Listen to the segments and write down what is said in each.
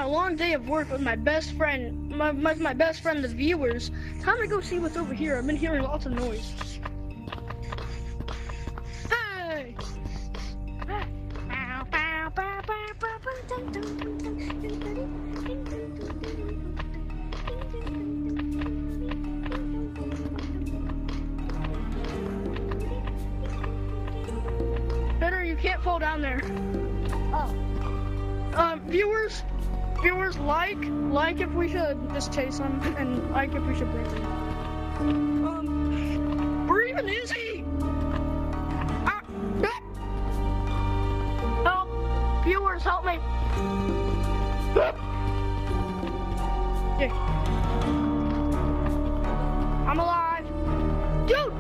long day of work with my best friend, my best friend, the viewers. Time to go see what's over here. I've been hearing lots of noise. Hey! Better, you can't fall down there. Oh. Viewers, like if we should just chase him, and like if we should break him. Where even is he? Help! Viewers, help me! Okay. I'm alive. Dude!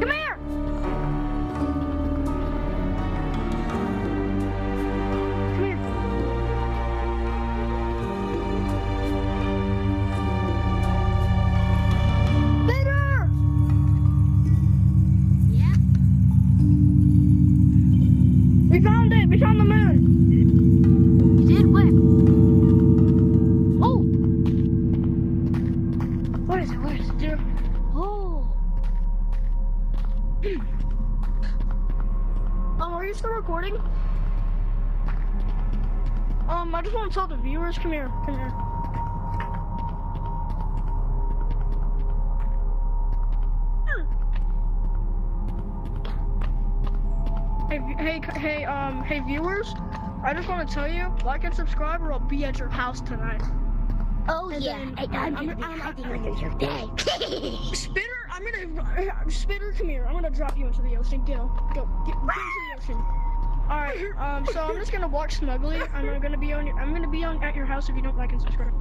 Come here! We found the moon. You did? Where? Oh! What is it? What is it, dude? Oh! Are you still recording? I just want to tell the viewers, come here. Hey viewers, I just want to tell you, like and subscribe or I'll be at your house tonight. Oh And yeah, then, I'm gonna be hiding under your bed. Spitter, come here. I'm gonna drop you into the ocean. Get into the ocean. Alright, so I'm just gonna walk smugly. I'm gonna be at your house if you don't like and subscribe.